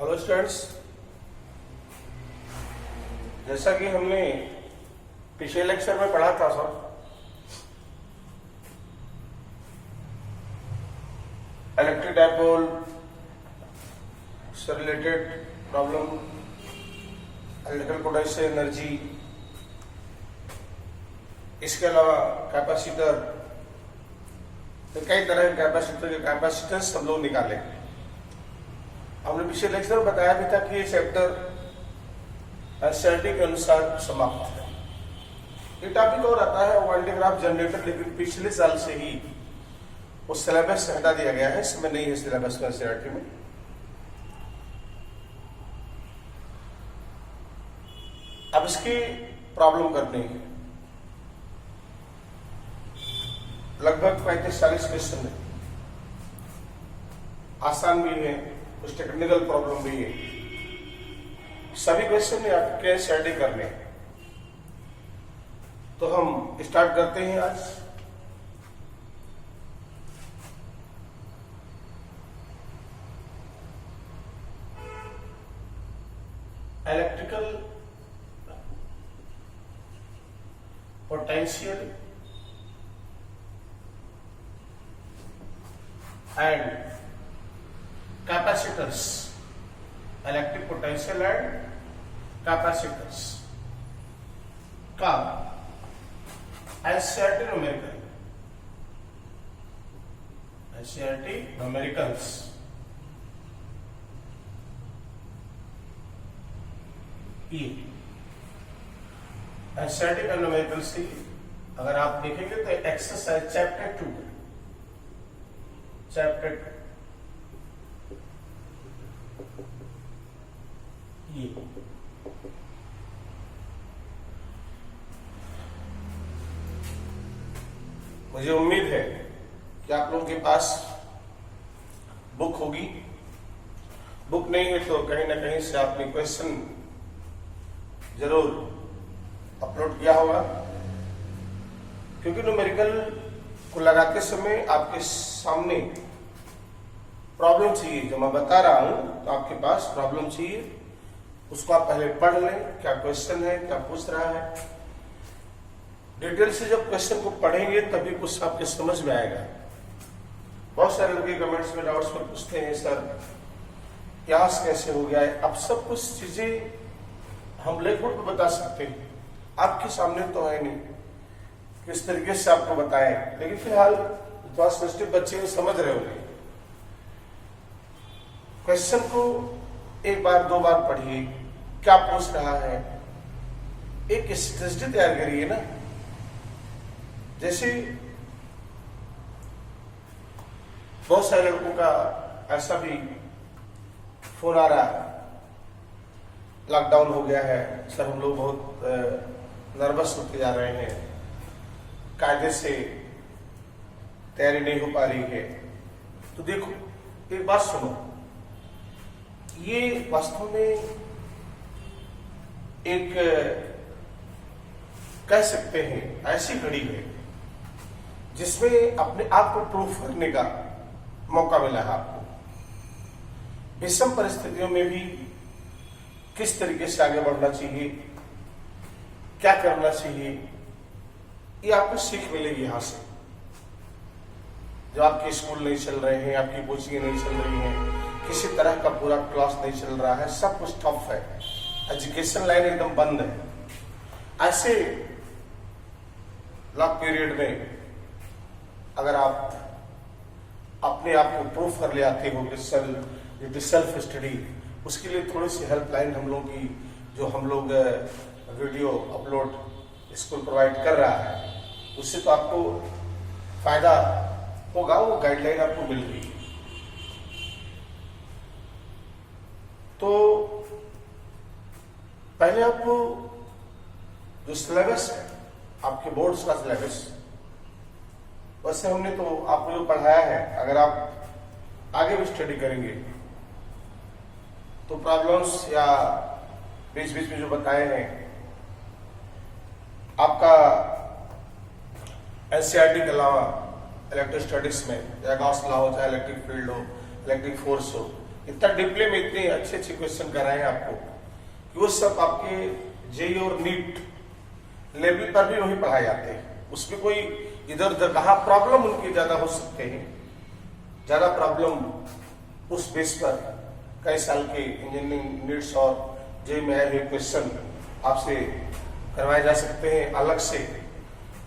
Hello students, जैसा कि हमने पिछले लेक्चर में पढ़ा था सर, इलेक्ट्रिक डाइपोल से related problem, electrical potential energy, इसके अलावा कैपेसिटर, तो कई तरह के कैपेसिटर के कैपेसिटेंस हम लोग निकाले। हमने पिछले लेक्चर में बताया भी था कि ये चैप्टर एनसीईआरटी के अनुसार समाप्त है। ये टॉपिक और आता है वाइंडिंग ग्राफ जनरेटर, लेकिन पिछले साल से ही उस सिलेबस से हटा दिया गया है, इसमें नहीं है सिलेबस में एनसीईआरटी में। अब इसकी प्रॉब्लम करनी है, लगभग 35-40 क्वेश्चन है, आसान भी है, कुछ टेक्निकल प्रॉब्लम भी है। सभी क्वेश्चन आपके एनसीईआरटी करने हैं, तो हम स्टार्ट करते हैं आज। Electrical potential and capacitors, electric potential and capacitors का एनसीईआरटी न्यूमेरिकल, एनसीईआरटी न्यूमेरिकल्स। ये एनसीईआरटी का न्यूमेरिकल से अगर आप देखेंगे तो एक्सरसाइज चैप्टर 2, चैप्टर ये मुझे उम्मीद है कि आप लोगों के पास बुक होगी। बुक नहीं है तो कहीं ना कहीं से आपने क्वेश्चन जरूर अपलोड किया होगा, क्योंकि न्यूमेरिकल को लगाते समय आपके सामने प्रॉब्लम चाहिए। जो मैं बता रहा हूं तो आपके पास प्रॉब्लम चाहिए, उसको आप पहले पढ़ लें, क्या क्वेश्चन है, क्या पूछ रहा है। डिटेल से जब क्वेश्चन को पढ़ेंगे तभी कुछ आपके समझ में आएगा। बहुत सारे लोग कमेंट्स में डाउट्स में पूछते हैं, सर क्लास कैसे हो गया है। अब सब कुछ चीजें हम ब्लैकबोर्ड पर बता सकते हैं, आपके सामने तो है नहीं किस तरीके से आपको बताएं, लेकिन फिलहाल थोड़ा सेंसिटिव बच्चे समझ रहे होंगे। क्वेश्चन को एक बार दो बार पढ़िए, क्या पूछ रहा है, एक स्ट्रेटजी तैयार करिए ना। जैसे बहुत सारे लड़कों का ऐसा भी फोन आ रहा है, लॉकडाउन हो गया है सर, हम लोग बहुत नर्वस होते जा रहे हैं, कायदे से तैयारी नहीं हो पा रही है। तो देखो, एक बात सुनो, ये वास्तव में एक कह सकते हैं ऐसी घड़ी है जिसमें अपने आप को प्रूफ करने का मौका मिला है आपको। विषम परिस्थितियों में भी किस तरीके से आगे बढ़ना चाहिए, क्या करना चाहिए, ये आपको सीख मिलेगी यहां से। जो आपके स्कूल नहीं चल रहे हैं, आपकी कोचिंग नहीं चल रही है, किसी तरह का पूरा क्लास नहीं चल रहा है, सब कुछ टफ है, एजुकेशन लाइन एकदम बंद है। ऐसे लॉक पीरियड में अगर आप अपने आप को प्रूफ कर ले आते हो कि सेल्फ स्टडी, उसके लिए थोड़ी सी हेल्पलाइन हम लोग की, जो हम लोग वीडियो अपलोड स्कूल प्रोवाइड कर रहा है, उससे तो आपको फायदा होगा। वो गाइडलाइन आपको मिल रही है। तो पहले आपको जो सिलेबस है, आपके बोर्ड्स का सिलेबस, वैसे हमने तो आपको जो पढ़ाया है, अगर आप आगे भी स्टडी करेंगे तो प्रॉब्लम्स या बीच बीच में जो बताए हैं, आपका एनसीईआरटी के अलावा इलेक्ट्रिक स्टैटिक्स में, चाहे गॉस लॉ हो, चाहे इलेक्ट्रिक फील्ड हो, इलेक्ट्रिक फोर्स हो, इतना डीपली में इतने अच्छे अच्छे क्वेश्चन कराए आपको कि वो सब आपके जेई और नीट लेवल पर भी वही पढ़ाए जाते हैं। उसमें कोई इधर उधर कहा प्रॉब्लम उनके ज्यादा हो सकते हैं, ज्यादा प्रॉब्लम उस बेस पर कई साल के इंजीनियरिंग नीट्स और जेई में आए हुए क्वेश्चन आपसे करवाए जा सकते हैं अलग से,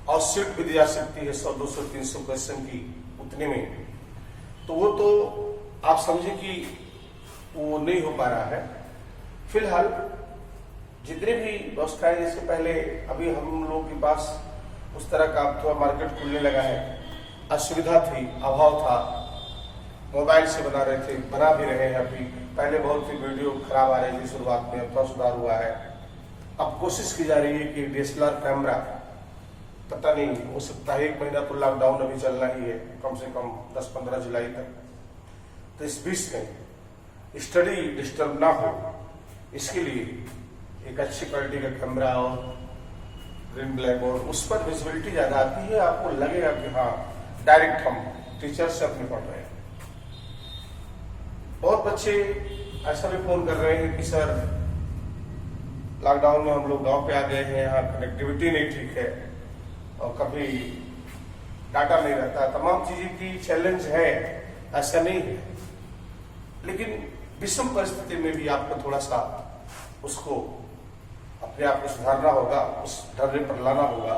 और सीट भी दी जा सकती है 100, 200, 300 क्वेश्चन की उतने में। तो वो तो आप समझे कि वो नहीं हो पा रहा है। फिलहाल जितने भी व्यवस्थाएं, जैसे पहले अभी हम लोगों के पास उस तरह का थोड़ा मार्केट खुलने लगा है, असुविधा थी, अभाव था, मोबाइल से बना रहे थे, बना भी रहे हैं अभी। पहले बहुत सी वीडियो खराब आ रही थी शुरुआत में, अब थोड़ा सुधार हुआ है। अब कोशिश की जा रही है कि डीएसएलआर कैमरा, पता नहीं हो सकता है 1 महीना तो लॉकडाउन अभी चलना ही है, कम से कम 10-15 जुलाई तक, तो इस बीच में स्टडी डिस्टर्ब ना हो, इसके लिए एक अच्छी क्वालिटी का कैमरा और ग्रीन ब्लैक बोर्ड, उस पर विजिबिलिटी ज्यादा आती है, आपको लगेगा कि हाँ डायरेक्ट हम टीचर से अपने पढ़ रहे हैं। बहुत बच्चे ऐसा भी फोन कर रहे हैं कि सर लॉकडाउन में हम लोग गांव पे आ गए हैं, यहाँ कनेक्टिविटी नहीं ठीक है और कभी डाटा नहीं रहता, तमाम चीजें की चैलेंज है, ऐसा नहीं है। लेकिन विषम परिस्थिति में भी आपको थोड़ा सा उसको अपने आप को सुधारना होगा, उस ढर्रे पर लाना होगा।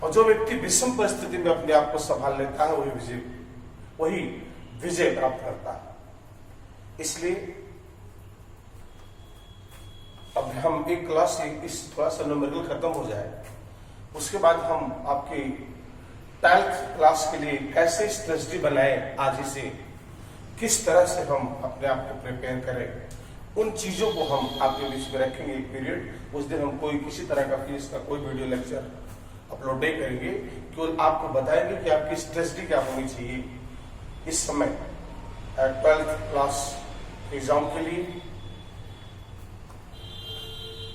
और जो व्यक्ति विषम परिस्थिति में अपने आप को संभाल लेता है वही विजय प्राप्त करता है। इसलिए अब हम एक क्लास से इस थोड़ा सा न्यूमेरिकल खत्म हो जाए, उसके बाद हम आपकी 12th क्लास के लिए कैसे स्ट्रेटजी बनाए, आज ही से किस तरह से हम अपने आप को प्रिपेयर करें, उन चीजों को हम आपके बीच में रखेंगे एक पीरियड। उस दिन हम कोई किसी तरह का फीस का कोई वीडियो लेक्चर अपलोड नहीं करेंगे, केवल आपको बताएंगे कि आपकी स्ट्रेटजी क्या होनी चाहिए इस समय 12th क्लास एग्जाम के लिए।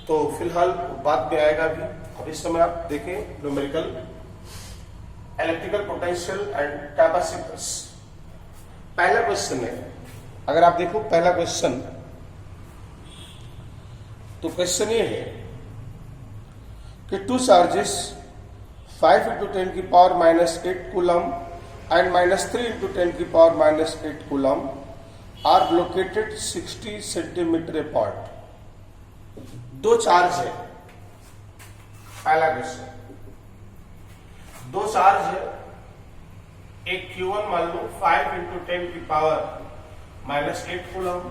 तो फिलहाल बात में आएगा अभी इस समय आप देखें numerical electrical potential and capacitors. पहला क्वेश्चन है, अगर आप देखो पहला क्वेश्चन, तो क्वेश्चन ये है कि 2 charges 5 × 10⁻⁸ coulomb and -3 × 10⁻⁸ coulomb are located 60 centimetre apart। 2 charge है, पहला क्वेश्चन, 2 चार्ज है, एक Q1 मान लो 5 × 10⁻⁸ कूलम,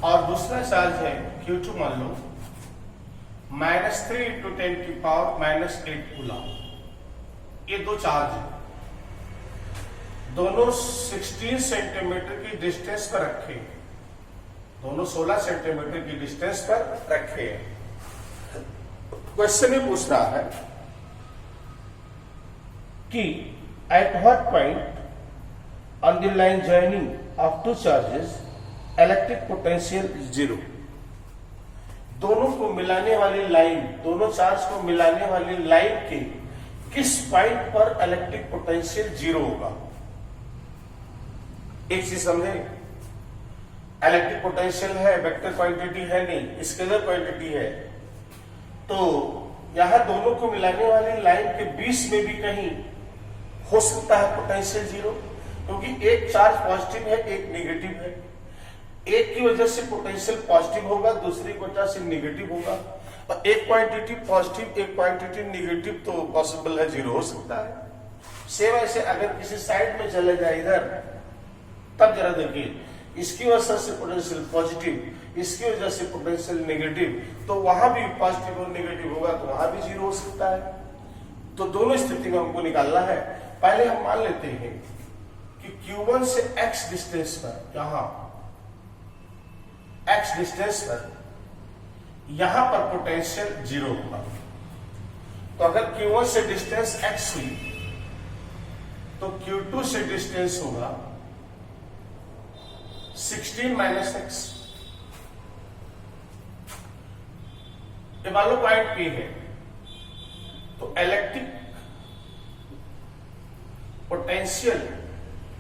और दूसरा चार्ज है Q2 मान लो -3 × 10⁻⁸ कूलम। ये 2 चार्ज है, दोनों 16 सेंटीमीटर की डिस्टेंस पर रखे, दोनों 16 सेंटीमीटर की डिस्टेंस पर रखे। क्वेश्चन ये पूछ रहा है कि at what point on the line joining of 2 charges electric potential 0। दोनों को मिलाने वाली लाइन, दोनों चार्ज को मिलाने वाली लाइन के किस पॉइंट पर इलेक्ट्रिक पोटेंशियल 0 होगा। एक चीज समझे, इलेक्ट्रिक पोटेंशियल है, वेक्टर क्वांटिटी है नहीं, स्केलर क्वांटिटी है, तो यहां दोनों को मिलाने वाली लाइन के बीच में भी कहीं हो सकता है पोटेंशियल 0, क्योंकि एक चार्ज पॉजिटिव है, एक नेगेटिव है। एक की वजह से पोटेंशियल पॉजिटिव होगा, दूसरी की वजह से नेगेटिव होगा, और एक क्वांटिटी पॉजिटिव एक क्वांटिटी नेगेटिव तो पॉसिबल है 0 हो सकता है। सेम ऐसे अगर किसी साइड में चले जाए इधर, तब जरा देखिए, इसकी वजह से पोटेंशियल पॉजिटिव, इसकी वजह से पोटेंशियल नेगेटिव, तो वहां भी पॉजिटिव और नेगेटिव होगा तो वहां भी 0 हो सकता है। तो दोनों स्थिति में हमको निकालना है। पहले हम मान लेते हैं कि Q1 से x डिस्टेंस पर, यहां x डिस्टेंस पर, यहां पर पोटेंशियल 0 होगा। तो अगर Q1 से डिस्टेंस x हुई तो Q2 से डिस्टेंस होगा 16 - x। ये मान लो पॉइंट P है, तो electric potential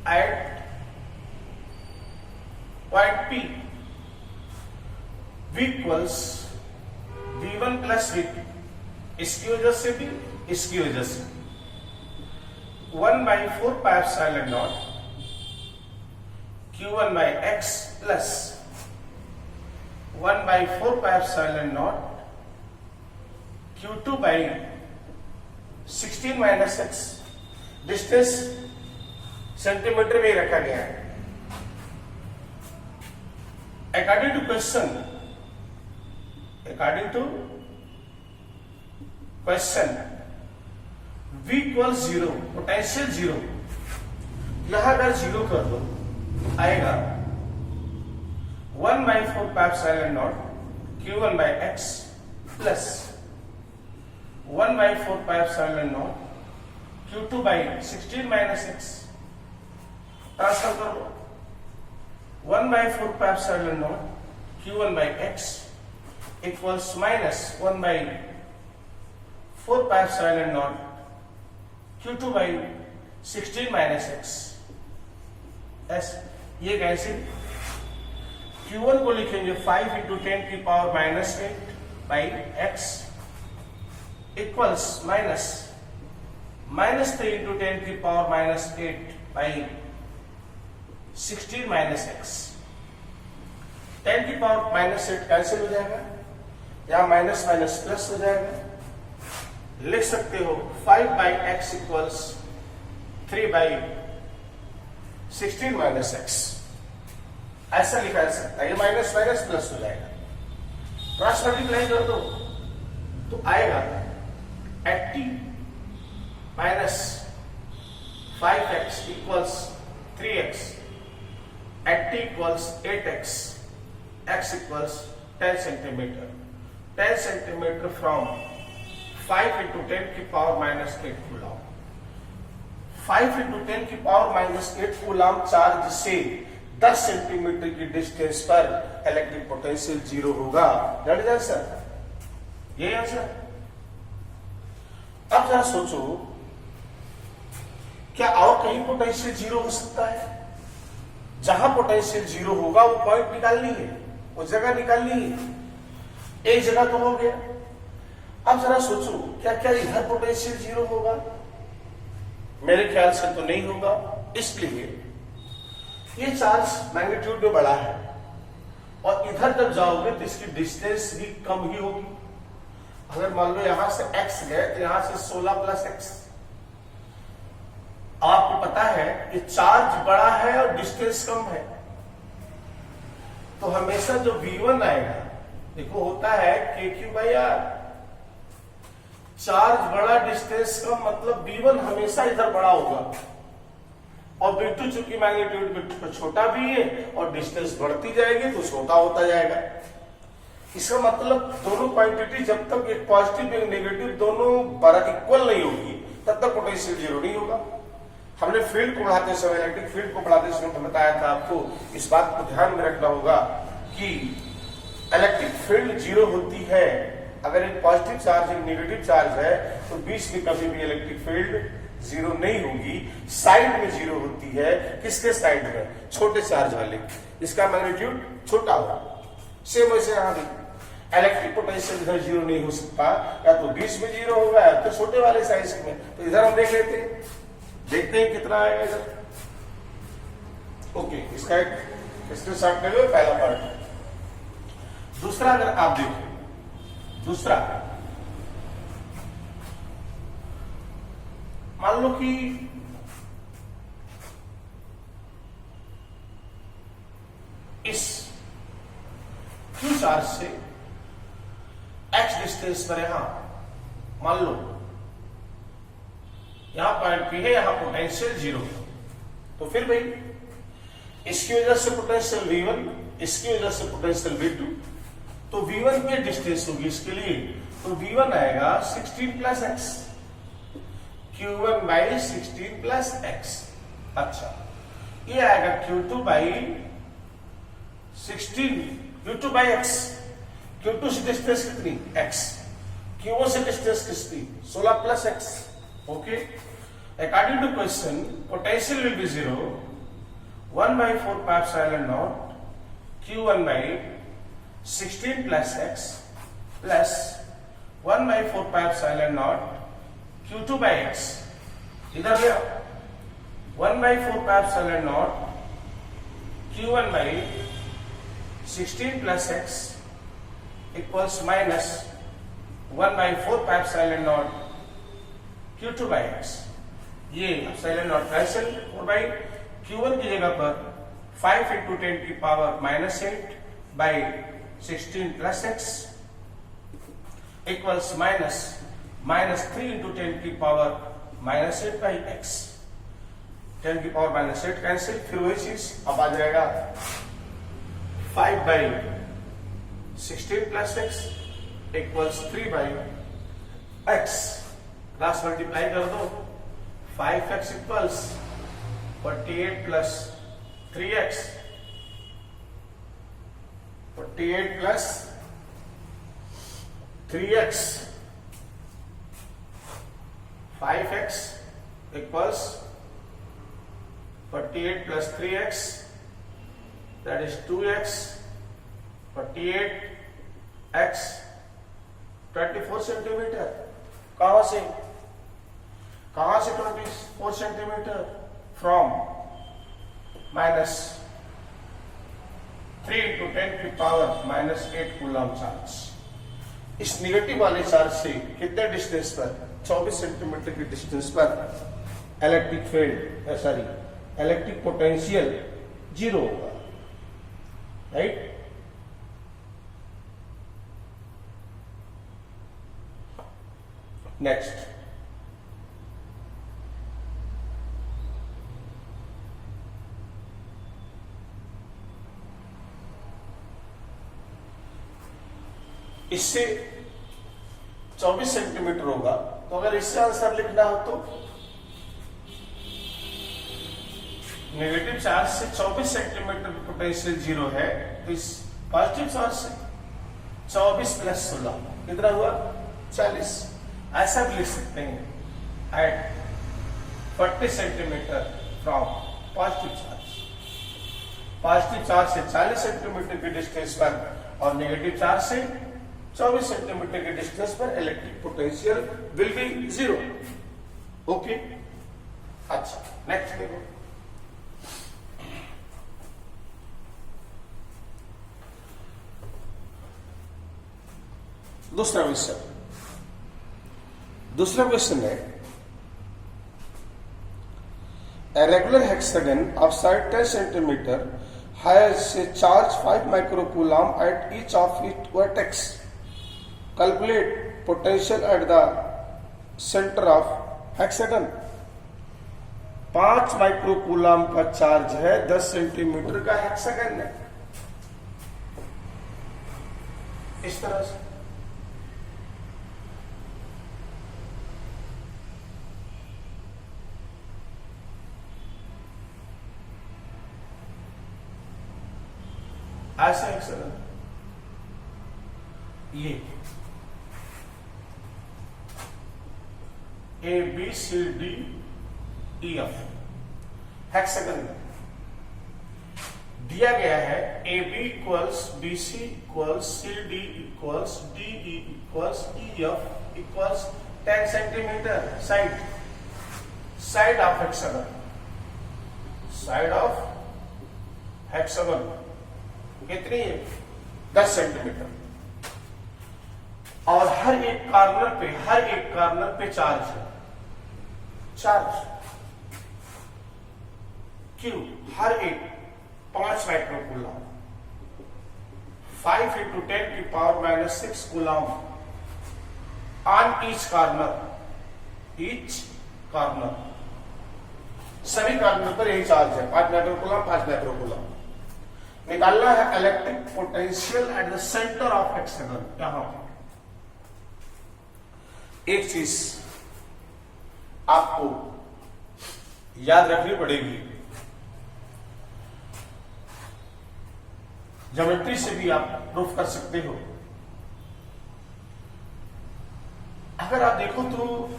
at point P, V equals V1 plus V2, इसकी वजह से भी इसकी वजह से 1/4 pi epsilon not Q1 by x plus 1/4 pi epsilon not Q2 by 16 minus x। Distance centimetre में ही रखा गया है। According to question, V equals 0, potential 0, यहां अगर 0 कर दो आएगा 1/4 pi epsilon not Q1 by x plus 1/4 pi epsilon not Q2 by 16 minus x। Transfer कर लो 1/4 pi epsilon not Q1 by x equals minus 1/4 pi epsilon not Q2 by 16 minus x। ये कैसे? Q1 को लिखेंगे 5 × 10 की power -8 by x equals -3 × 10 की power -8 by 16 minus x। 10 की power -8 cancel हो जाएगा, यहां माइनस माइनस प्लस हो जाएगा। लिख सकते हो 5/x इक्वल्स 3/16 minus x, ऐसा लिखा जा सकता है। ये माइनस माइनस प्लस हो जाएगा, क्रॉस मल्टीप्लाई कर दो तो आएगा 80 minus 5x equals 3x, 80 equals 8x, x equals 10 centimeter। 10 centimeter from 5 × 10 की पावर -8 कूलम। 5 × 10 की पावर -8 कूलम चार्ज से 10 सेंटीमीटर की डिस्टेंस पर इलेक्ट्रिक पोटेंशियल 0 होगा। दैट इज आंसर, ये आंसर। अब जरा सोचो, क्या और कहीं पोटेंशियल 0 हो सकता है? जहां पोटेंशियल 0 होगा वो पॉइंट निकालनी है, वो जगह निकालनी है। एक जगह तो हो गया। अब जरा सोचो, क्या क्या इधर पोटेंशियल 0 होगा? मेरे ख्याल से तो नहीं होगा, इसलिए ये चार्ज मैग्नीट्यूड में बड़ा है और इधर जब जाओगे तो इसकी डिस्टेंस भी कम ही होगी। अगर मान लो यहां से x गए तो यहां से 16 + x। आपको पता है कि चार्ज बड़ा है और डिस्टेंस कम है, तो हमेशा जो V1 आएगा, देखो होता है KQ/R। चार्ज बड़ा डिस्टेंस कम, मतलब V1 हमेशा इधर बड़ा होगा और V2 चूंकि मैग्नीट्यूड में छोटा भी है और डिस्टेंस बढ़ती जाएगी तो छोटा होता जाएगा। इसका मतलब दोनों क्वांटिटी जब तक एक पॉजिटिव एक नेगेटिव दोनों इक्वल नहीं होगी तब तक पोटेंशियल 0 नहीं होगा। हमने फील्ड को बढ़ाते समय, इलेक्ट्रिक फील्ड को बढ़ाते समय बताया था आपको, इस बात को ध्यान में रखना होगा कि इलेक्ट्रिक फील्ड 0 होती है अगर एक पॉजिटिव चार्ज एक नेगेटिव चार्ज है तो बीच में कभी भी इलेक्ट्रिक फील्ड 0 नहीं होगी। साइड में 0 होती है। किसके साइड में? छोटे चार्ज वाले, इसका मैग्नीट्यूड छोटा होगा। सेम वैसे यहां भी इलेक्ट्रिक पोटेंशियल इधर 0 नहीं हो सकता, या तो बीच में 0 होगा या तो छोटे वाले साइज में। तो इधर हम देख लेते हैं, देखते हैं कितना आएगा इधर। ओके, इसका एक स्क्रीनशॉट ले लो, पहला पार्ट। दूसरा अगर आप देखें, दूसरा मान लो कि इस Q चार्ज से x डिस्टेंस पर यहां मान लो यहां पॉइंट P है, यहां पोटेंशियल 0, तो फिर भाई इसकी वजह से पोटेंशियल V1, इसकी वजह से पोटेंशियल V2, तो V1 की डिस्टेंस होगी इसके लिए, तो V1 आएगा 16 + x, Q1 by 16 + x। अच्छा, ये आएगा Q2 by 16, Q2 by x। Q2 से डिस्टेंस कितनी? x। Q1 से डिस्टेंस कितनी? 16 + x। Okay, according to question potential will be 0 1/4 pi epsilon naught q1 by 16 plus x plus 1/4 pi epsilon naught q2 by x. इधर ले 1/4 pi epsilon naught q1 by 16 plus x equals minus 1/4 pi epsilon naught q2 by x. ये epsilon naught cancel, और भाई q1 की जगह पर 5 into 10 की power -8 by 16 plus x equals -3 into 10 की पावर -8 by x. 10 की पावर -8 कैंसिल, फिर वही चीज अब आ जाएगा 5 by 16 plus x equals 3 by x. Cross multiply कर दो, 5x equals 48 plus 3x, 48 plus 3x, 5x equals 48 plus 3x, that is 2x, 48x 24 centimetre. कहां से 24 सेंटीमीटर? फ्रॉम -3 into 10 की पावर -8 कूलम चार्ज. इस निगेटिव वाले चार्ज से कितने distance पर? 24 सेंटीमीटर की डिस्टेंस पर इलेक्ट्रिक फील्ड इलेक्ट्रिक पोटेंशियल 0 होगा. राइट? नेक्स्ट, इससे 24 सेंटीमीटर होगा, तो अगर इससे आंसर लिखना हो तो नेगेटिव चार्ज से 24 सेंटीमीटर पोटेंशियल 0 है, तो इस पॉजिटिव चार्ज से 24 प्लस 16 कितना हुआ? 40. ऐसा भी लिख सकते हैं at 40 centimetre from positive charge. Positive charge से 40 सेंटीमीटर की डिस्टेंस पर और नेगेटिव चार्ज से 24 सेंटीमीटर के डिस्टेंस पर electric potential will be 0. Okay, अच्छा नेक्स्ट देखो. दूसरा क्वेश्चन है, a regular hexagon of side 10 centimeter has a charge 5 microcoulomb at each of its vertex. Calculate potential at the center of hexagon. 5 microcoulomb का charge है 10 centimetre का hexagon है. इस तरह से ऐसा हेक्सागन, ये A B C D E F hexagon दिया गया है. A B equals B C equals C D equals D E equals E F equals 10 centimetre. Side of hexagon, side of hexagon कितनी है? 10 सेंटीमीटर. और हर एक corner पे charge है. Charge क्यों? हर एक 5 माइक्रोकूलम, 5 into 10 की power -6 coulomb on each corner. सभी कार्नर पर यही चार्ज है, 5 माइक्रोकूलम. निकालना है electric potential at the centre of hexagon. यहां एक चीज आपको याद रखनी पड़ेगी, ज्योमेट्री से भी आप प्रूफ कर सकते हो. अगर आप देखो तो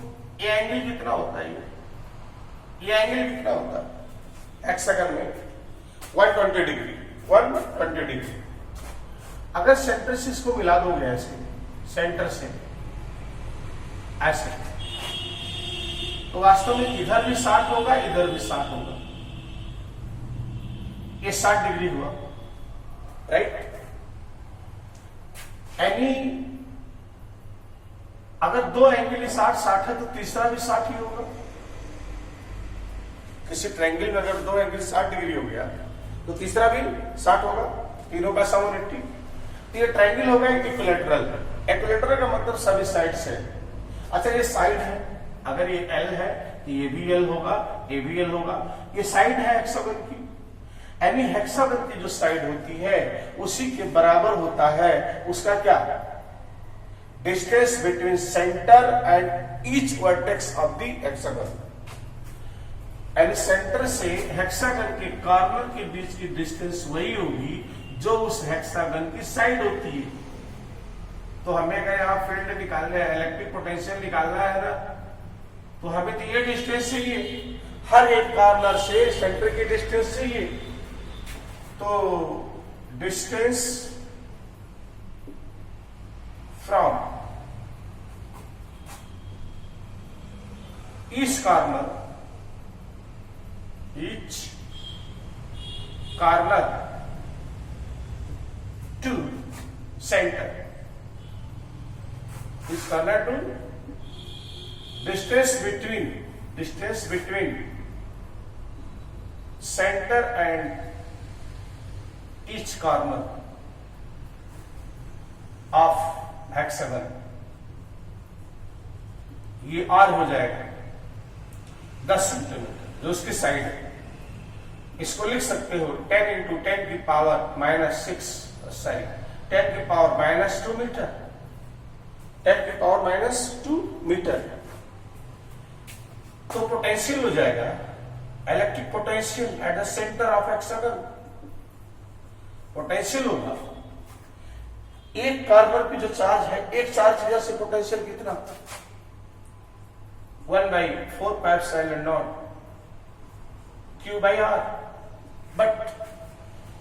ये एंगल कितना होता है? ये एंगल कितना होता है हेक्सागन में? 120 डिग्री, 120 डिग्री। अगर सेंटर से इसको मिला दोगे ऐसे, सेंटर से ऐसे, तो वास्तव में इधर भी 60 होगा, इधर भी 60 होगा। ये 60 डिग्री हुआ, राइट। एनी अगर दो एंगल 60 है तो तीसरा भी 60 ही होगा। किसी ट्रायंगल में अगर दो एंगल 60 डिग्री हो गया तो तीसरा भी 60 होगा, तीनों का सम 180। तो ये ट्रायंगल होगा इक्विलैटरल। इक्विलैटरल का मतलब सभी साइड से। अच्छा ये साइड है, अगर ये L है तो ये भी L होगा, ये भी L होगा। ये साइड है हेक्सागन की। एनी हेक्सागन की जो साइड होती है उसी के बराबर होता है उसका क्या, distance between centre and each vertex of the hexagon. And centre से हेक्सागन के कॉर्नर के बीच की डिस्टेंस वही होगी जो उस हेक्सागन की साइड होती है। तो हमें क्या यहाँ फील्ड निकालना है, इलेक्ट्रिक पोटेंशियल निकालना है ना, तो हमें तो ये डिस्टेंस चाहिए, हर एक कॉर्नर से सेंटर की डिस्टेंस चाहिए। तो distance from each corner, each corner to center, each corner to distance between center and each corner of hexagon, ये R हो जाएगा 10 सेंटीमीटर जो उसकी साइड है। इसको लिख सकते हो 10 इंटू 10 की पावर -6, सॉरी 10 की पावर -2 मीटर, 10 की पावर -2 मीटर। तो पोटेंशियल हो जाएगा electric potential at the centre of hexagon. Potential होगा एक कॉर्नर की जो चार्ज है, एक चार्ज की वजह से पोटेंशियल कितना, 1/4πε0 Q/R। बट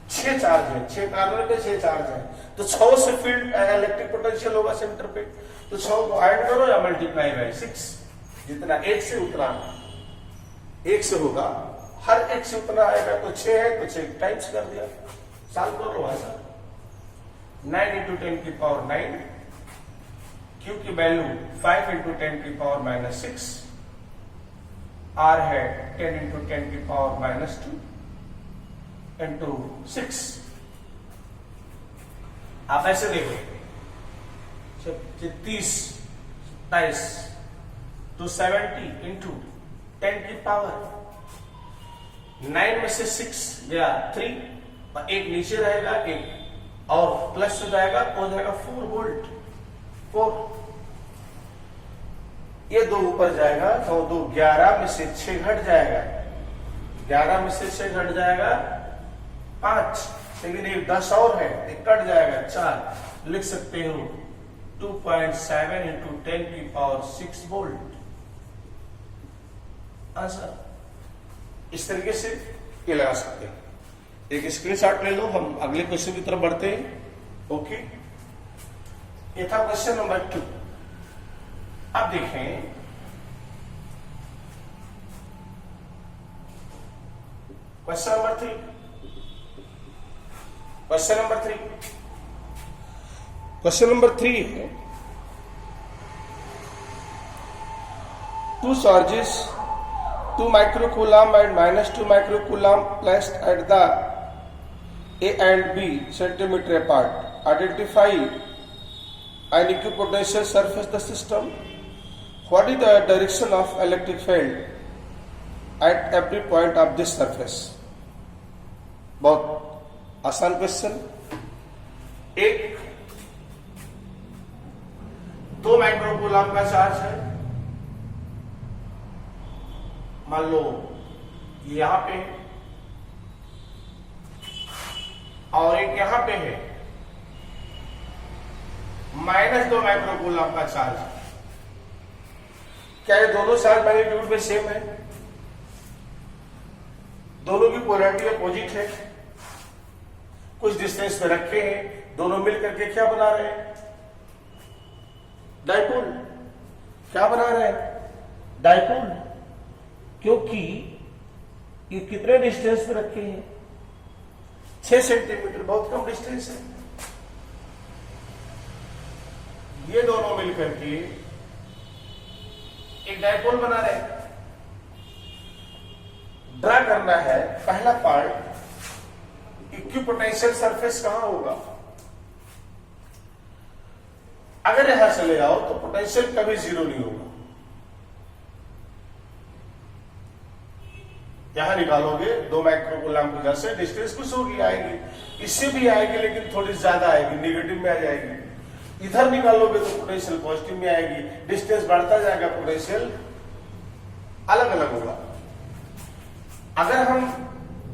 6 चार्ज है, 6 कॉर्नर पे 6 चार्ज है, तो 6 से फील्ड इलेक्ट्रिक पोटेंशियल होगा सेंटर पे। तो 6 को ऐड करो या मल्टीप्लाई बाय 6, जितना 1 से उतना 1 से होगा, हर 1 से उतना आएगा। तो 6 है तो 6 टाइम्स कर दिया, सॉल्व कर लो ऐसा। 9 इंटू 10 की पावर 9, Q की वैल्यू 5 इंटू 10 की पावर -6, R है 10 इंटू 10 की पावर -2 इंटू 6। आप ऐसे देखो 30 22 270 इंटू 10 की पावर 9 में से 6 गया 3 और एक नीचे रहेगा, एक और प्लस हो जाएगा, हो जाएगा 4 वोल्ट। 4 ये 2 ऊपर जाएगा तो 2 11 में से 6 घट जाएगा, 11 में से 6 घट जाएगा 5, लेकिन ये 10 और है, ये कट जाएगा 4। लिख सकते हो 2.7 इंटू 10 की पावर 6 वोल्ट आंसर। इस तरीके से ये लगा सकते हैं। एक स्क्रीनशॉट ले लो, हम अगले क्वेश्चन की तरफ बढ़ते हैं। ओके, ये था क्वेश्चन नंबर 2। अब देखें क्वेश्चन नंबर 3। क्वेश्चन नंबर 3 है 2 charges 2 microcoulomb and -2 microcoulomb placed at the A and B centimeter apart. Identify an equipotential surface the system. What is the direction of electric field at every point of this surface? बहुत आसान question. एक 2 microcoulomb का charge है, मान लो यहां पे और एक यहां पे है, -2 माइक्रोकूलम का चार्ज। क्या ये दोनों चार्ज मैग्नीट्यूड में सेम है? दोनों की पोलैरिटी अपोजिट है? कुछ डिस्टेंस पे रखे हैं, दोनों मिलकर के क्या बना रहे हैं? डाइपोल। क्या बना रहे हैं? डाइपोल। क्योंकि ये कितने डिस्टेंस पे रखे हैं? 6 सेंटीमीटर, बहुत कम डिस्टेंस है। ये दोनों मिलकर के एक डाइपोल बना रहे हैं। ड्रा करना है पहला पार्ट, इक्विपोटेंशियल सरफेस कहां होगा? अगर यहां चले आओ तो पोटेंशियल कभी जीरो नहीं होगा। यहां निकालोगे 2 माइक्रोकूलम की वजह से डिस्टेंस कुछ होगी, आएगी, इससे भी आएगी लेकिन थोड़ी ज्यादा आएगी, नेगेटिव में आ जाएगी। इधर निकालोगे तो पोटेंशियल पॉजिटिव में आएगी, डिस्टेंस बढ़ता जाएगा, पोटेंशियल अलग अलग होगा। अगर हम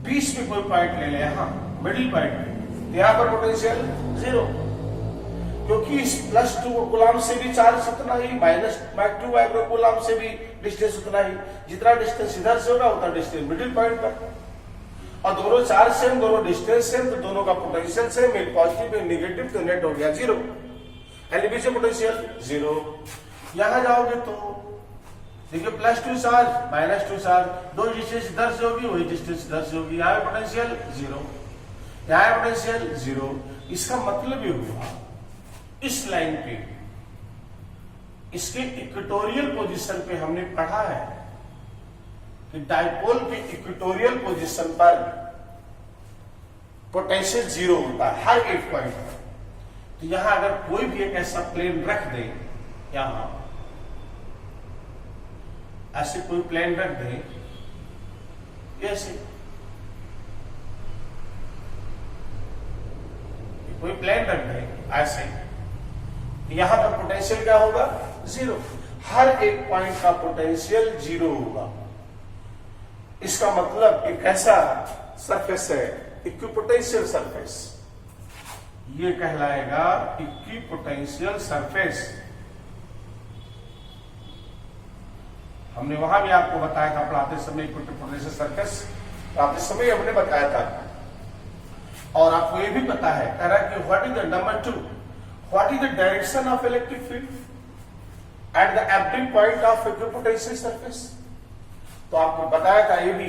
बीच में कोई पॉइंट ले लें, यहां मिडिल पॉइंट में, तो यहां पर पोटेंशियल जीरो, क्योंकि इस +2 कूलम से भी चार्ज उतना ही, -2 माइक्रोकूलम से भी डिस्टेंस उतना ही। जितना डिस्टेंस इधर से होगा उतना डिस्टेंस मिडिल पॉइंट पर, और दोनों चार्ज सेम, दोनों डिस्टेंस सेम, तो दोनों का पोटेंशियल सेम, एक पॉजिटिव एक नेगेटिव, तो नेट हो गया जीरो। एलबी से पोटेंशियल जीरो। यहां जाओगे तो देखिए +2 चार्ज -2 चार्ज, दो डिस्टेंस इधर से होगी, वही डिस्टेंस इधर से होगी, यहाँ पोटेंशियल जीरो, यहाँ पोटेंशियल जीरो। इसका मतलब ये हुआ इस लाइन पे, इसके इक्वेटोरियल पोजीशन पे हमने पढ़ा है कि डाइपोल के इक्वेटोरियल पोजीशन पर पोटेंशियल जीरो होता है हर एक पॉइंट पर। तो यहां अगर कोई भी एक ऐसा प्लेन रख दे, यहां ऐसे कोई प्लेन रख दे, ऐसे कोई प्लेन रख दे ऐसे, यहां पर पोटेंशियल क्या होगा? जीरो। हर एक पॉइंट का पोटेंशियल जीरो होगा। इसका मतलब एक ऐसा सरफेस है इक्विपोटेंशियल सरफेस, ये कहलाएगा इक्विपोटेंशियल सरफेस। हमने वहां भी आपको बताया था पढ़ाते समय, इक्विपोटेंशियल सरफेस पढ़ाते समय हमने बताया था। और आपको ये भी पता है कह रहा कि what is the number 2, what is the direction of electric field at the every point of equipotential surface. तो आपको बताया था ये भी,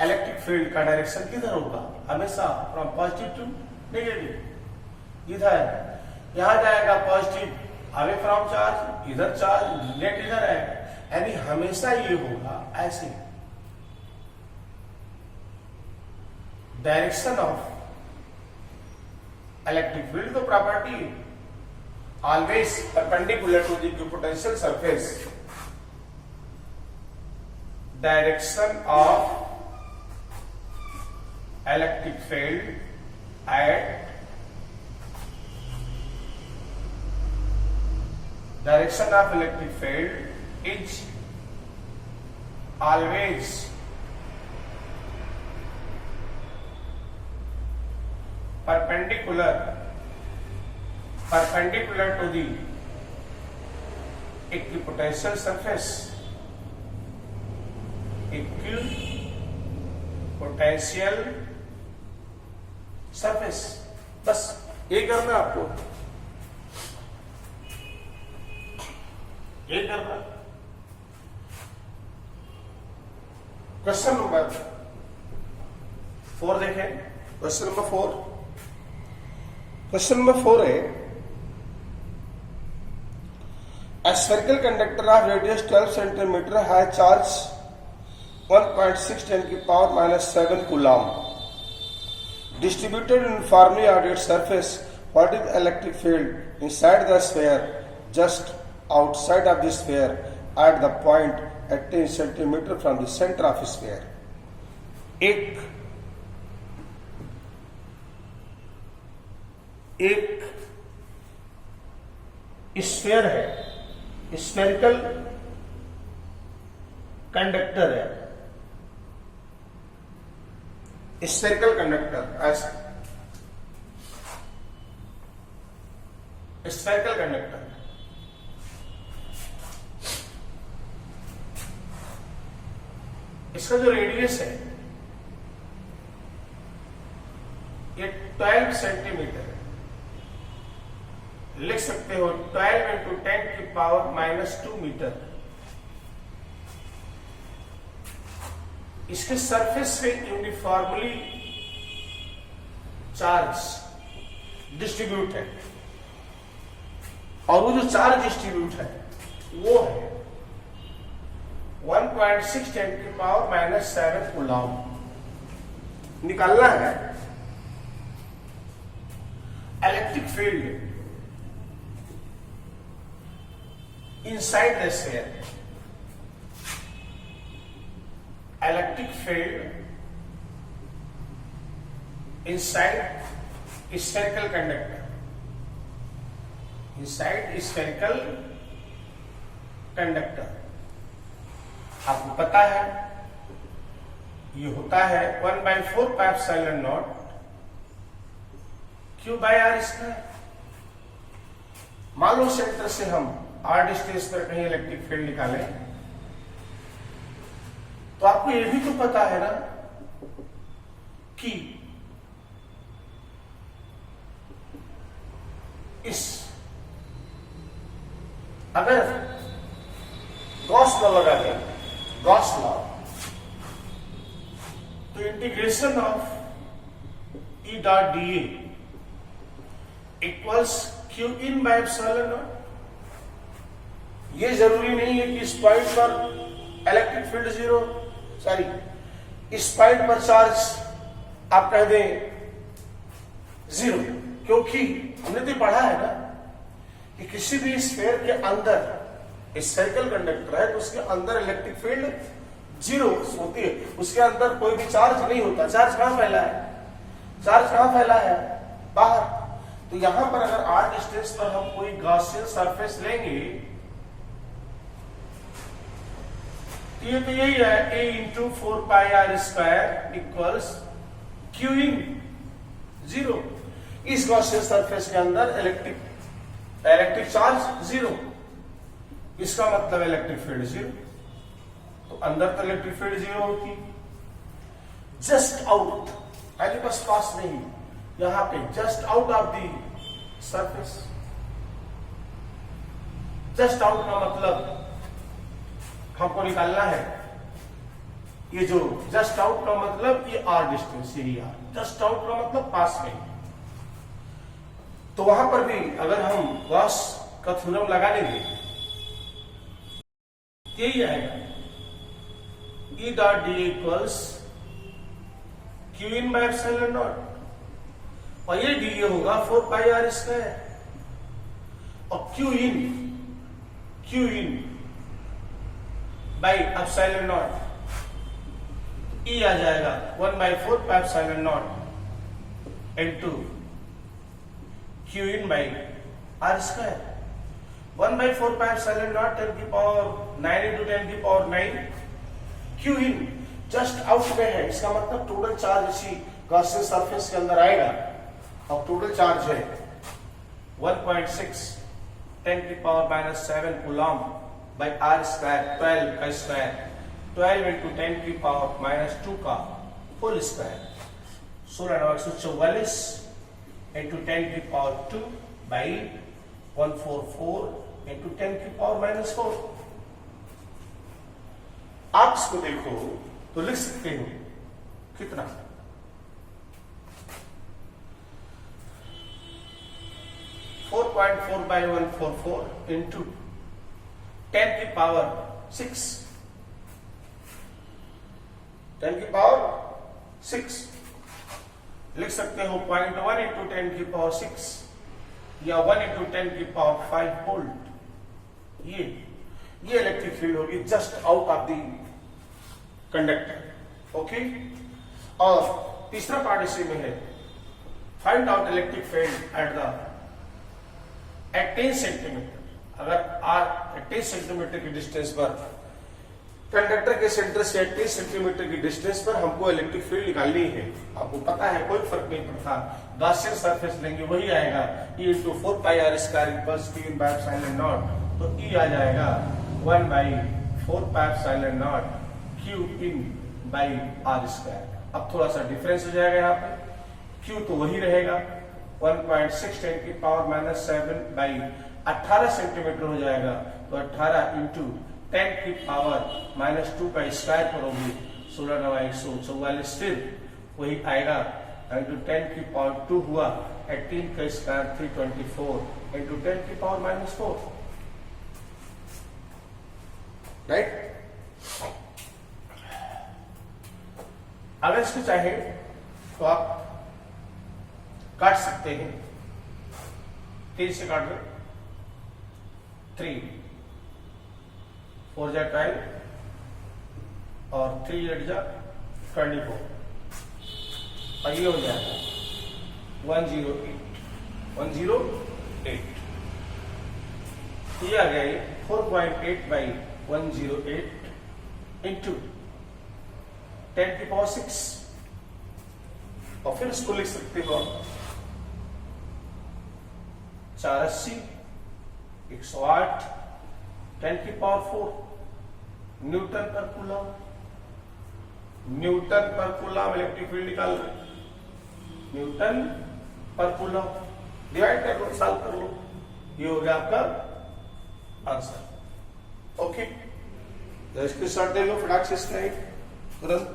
इलेक्ट्रिक फील्ड का डायरेक्शन किधर होगा? हमेशा फ्रॉम पॉजिटिव टू नेगेटिव। इधर यहां जाएगा पॉजिटिव, अवे फ्रॉम चार्ज, इधर चार्ज, नेट इधर है, यानी हमेशा ये होगा ऐसे। डायरेक्शन ऑफ इलेक्ट्रिक फील्ड तो property always perpendicular to the equipotential surface. Direction of electric field at direction of electric field is always perpendicular to the equipotential surface, equipotential surface। बस ये करना आपको, ये करना। क्वेश्चन नंबर 4 देखें। Question number 4, question number 4 है, a spherical conductor of radius 12 centimeter has charge 1.6 10 की power -7 coulomb distributed uniformly on its surface. What is the electric field inside the sphere just outside of the sphere at the point 18 centimeter from the center of the sphere? एक sphere है, spherical conductor है, spherical conductor, ऐसा spherical conductor. इसका जो radius है ये 12 centimetre, लिख सकते हो 12 इंटू 10 की पावर -2 मीटर। इसके सरफेस पे यूनिफॉर्मली चार्ज डिस्ट्रीब्यूट है, और वो जो चार्ज डिस्ट्रीब्यूट है वो है 1.6 10 की पावर -7 कूलम। निकालना है electric field inside the sphere, electric field inside spherical conductor, inside spherical conductor। आपको पता है ये होता है 1/4 पाई एप्सिलॉन नॉट Q/r²। मान लो सेंटर से हम r डिस्टेंस पर कहीं इलेक्ट्रिक फील्ड निकालें, तो आपको यह भी तो पता है ना कि अगर गॉस लॉ लगा दें, गॉस लॉ, तो integration of E.dA equals Q/ε0। ये जरूरी नहीं है कि इस पॉइंट पर इलेक्ट्रिक फील्ड जीरो, सॉरी इस पॉइंट पर चार्ज आप कह दें जीरो, क्योंकि हमने तो पढ़ा है ना कि किसी भी स्फीयर के अंदर स्फेरिकल कंडक्टर है तो उसके अंदर इलेक्ट्रिक फील्ड जीरो होती है, उसके अंदर कोई भी चार्ज नहीं होता। चार्ज कहां फैला है? चार्ज कहां फैला है? बाहर। तो यहां पर अगर r डिस्टेंस पर हम कोई गॉसियन सरफेस लेंगे तो ये तो यही है a into 4 pi r² equals Q/0। इस गॉसियन सरफेस के अंदर इलेक्ट्रिक चार्ज जीरो, इसका मतलब इलेक्ट्रिक फील्ड जीरो। तो अंदर तो इलेक्ट्रिक फील्ड जीरो होती, जस्ट आउट, यानी बस पास नहीं, यहां पे just out of the surface. Just out का मतलब हमको निकालना है, ये जो जस्ट आउट का मतलब ये r डिस्टेंस, यही r। जस्ट आउट का मतलब पास में। तो वहां पर भी अगर हम गॉस का थ्योरम लगा लेंगे यही आएगा E.dA इक्वल्स Q/ε0, और ये dA होगा 4 पाई r², और Q/ε by epsilon not, E आ जाएगा 1/4 pi epsilon not into Q/r²। 1/4 pi epsilon not 10 की पावर 9 इंटू 10 की पावर 9। Q/in जस्ट आउट में है, इसका मतलब टोटल चार्ज इसी गॉसियन सरफेस के अंदर आएगा, और टोटल चार्ज है 1.6 10 की पावर -7 कूलम बाई r², 12 का स्क्वायर, 12 इंटू 10 की पावर -2 का होल स्क्वायर, 1644 इंटू 10 की पावर 2 बाई 144 इंटू 10 की पावर -4। आप इसको देखो तो लिख सकते हो कितना, 4.4 बाई 144 इंटू 10 की पावर 6, 10 की पावर 6 लिख सकते हो 0.1 इंटू 10 की पावर 6 या 1 इंटू 10 की पावर 5 वोल्ट। ये इलेक्ट्रिक फील्ड होगी just out of the conductor. Okay, और तीसरा पार्ट इसी में है, find out electric field eight 10 centimetre. अगर r 10 सेंटीमीटर की डिस्टेंस पर कंडक्टर के सेंटर से 10 सेंटीमीटर की डिस्टेंस पर हमको इलेक्ट्रिक फील्ड निकालनी है। आपको पता है कोई फर्क नहीं पड़ता, गॉसियन सरफेस लेंगे वही आएगा, E इंटू 4 पाई r² इक्वल्स Q/ε0। तो E आ जाएगा 1/4 पाई एप्सिलॉन नॉट Q/r²। अब थोड़ा सा डिफरेंस हो जाएगा यहाँ पे, Q तो वही रहेगा 1.6 10 की पावर माइनस 7 बाई 18 सेंटीमीटर हो जाएगा। तो 18 इंटू 10 की पावर माइनस 2 का स्क्वायर करोगे 16×144 फिर वही आएगा इंटू 10 की पावर 2 हुआ 18 का स्क्वायर 324 इंटू 10 की पावर माइनस 4 राइट। अगर इसको चाहे तो आप काट सकते हैं, 3 से काट लो 3 4 जा 12 और 3 8 जा 24 और ये हो जाएगा 108 ये आ गया, ये 4.8 बाई 108 इंटू 10 की पावर 6 और फिर इसको लिख सकते हो 480 108 10 की पावर 4 न्यूटन पर कूलम। न्यूटन पर कूलम इलेक्ट्रिक फील्ड निकाल रहे, न्यूटन पर कूलम डिवाइड कर लो, सॉल्व कर लो, ये हो गया आपका आंसर। ओके, इसके शॉर्ट दे लो फटाक से तुरंत।